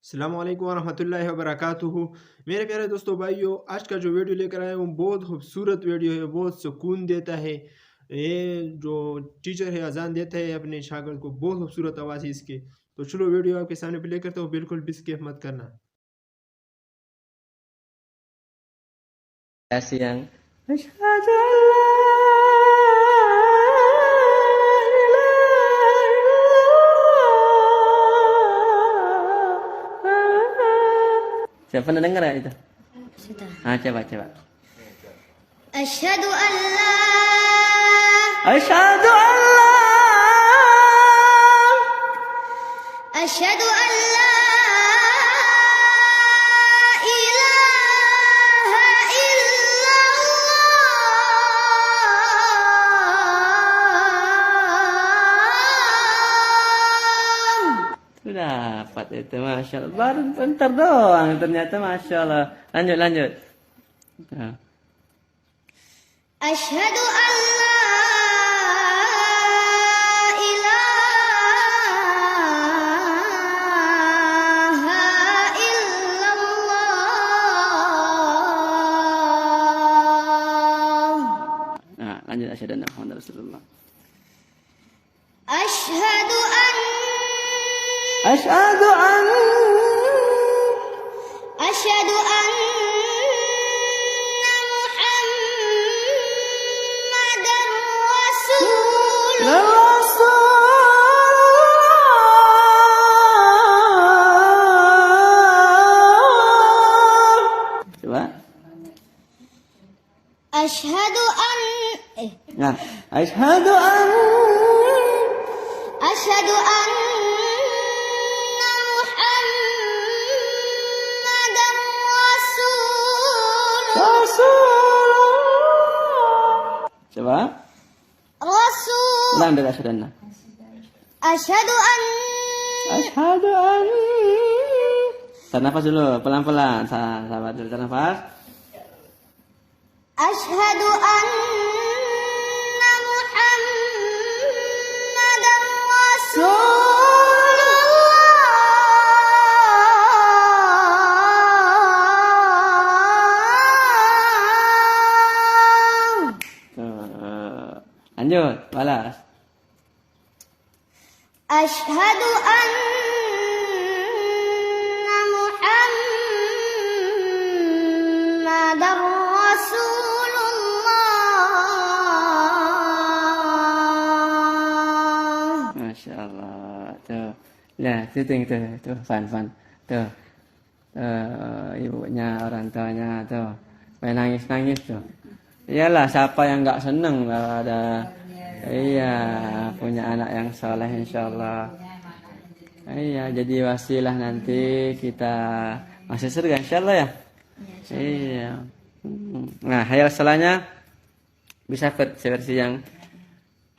अस्सलाम वालेकुम वरहमतुल्लाहि वबरकातुहू। मेरे प्यारे दोस्तों भाइयों, आज का जो वीडियो लेकर आया हूँ बहुत खूबसूरत वीडियो है, बहुत सुकून देता है। ये जो टीचर है अजान देता है अपने शागिर्द को, बहुत खूबसूरत आवाज़ है इसकी। तो चलो वीडियो आपके सामने प्ले करता हूँ, बिल्कुल भी स्किप मत करना। Yang siapa pernah dengar ya itu? Sudah. Coba. Asyhadu an la Asyhadu an Asyhadu an la ilaha illallah. Sudah dapat itu, masya Allah. Baru bentar doang, ternyata masya Allah. Lanjut. Nah. Asyhadu an la ilaha illallah. Nah, lanjut asyhadu anna Muhammadar Rasulullah. Asyhadu an Asyhadu an Asyhadu anna Muhammadar Rasulullah. Coba. Asyhadu an Nah, asyhadu an Asyhadu anna Muhammadar Rasulullah. Coba. Rasul. Ulang dari asyhadu anna. Asyhadu an Asyhadu an. Tarik nafas dulu, pelan-pelan. Sahabat dulu, tarik nafas. Asyhadu anna Muhammadar Rasulullah. Lanjut, balas. Asyhadu anna Muhammadar Rasulullah. Masya Allah. Tuh. Nah, tuh, Fan. Tuh. Ibunya, orang tuanya, tuh. Main nangis tuh. Iyalah, siapa yang nggak seneng kalau ada punya anak yang soleh insyaallah. Iya, jadi wasilah nanti kita masuk surga insyaallah ya. Iya. Nah, hayal salahnya bisa versi yang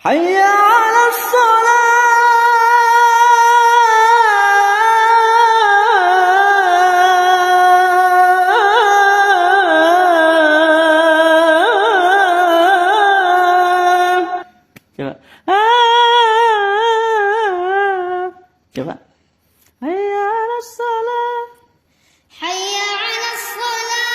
hayya 'alas shalah. Coba. Coba. Hayya 'alas shalah. Hayya 'alas salah.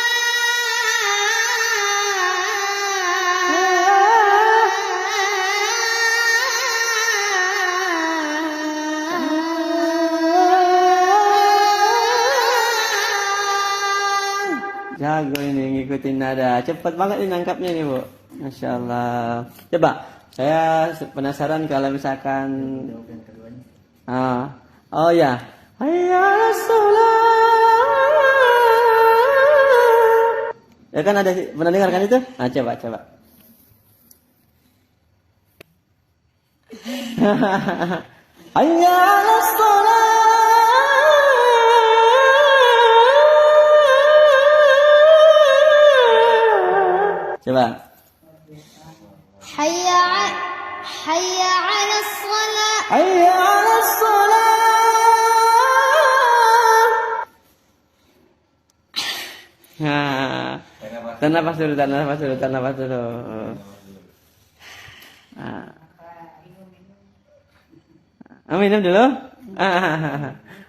Jago ini ngikutin nada. Cepat banget ini nangkapnya nih, Bu. Masya Allah. Coba, saya penasaran kalau misalkan oh ya. Hayya 'alas shalah. Ya kan ada, pernah dengar kan itu? Nah, coba. Hayya 'alas shalah. Coba. Hayya 'alas salah. Hayya 'alas shalah. Nah, tahan nafas dulu. Minum dulu.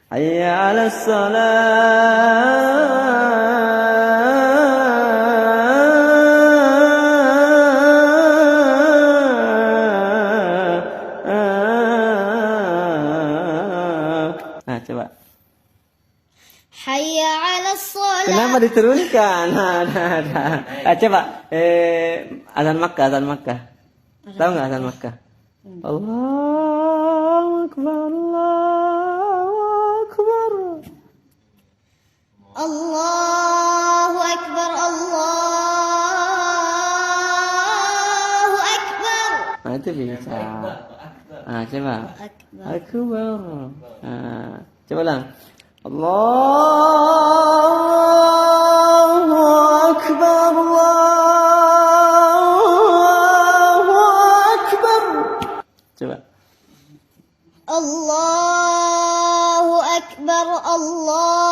hayya 'alas salah. Nah, coba. Hayya 'alas shalah. Kenapa diturunkan? Nah. Coba. Azan Makkah, azan Makkah. Tahu nggak azan Makkah? Allahu Akbar, Allahu Akbar. Allahu akbar, Allahu akbar. Nah, itu bisa. Nah, coba. Akbar. Akbar. Nah, coba ulang. Allahu Akbar, Allahu Akbar. Coba. Allahu akbar, Allah.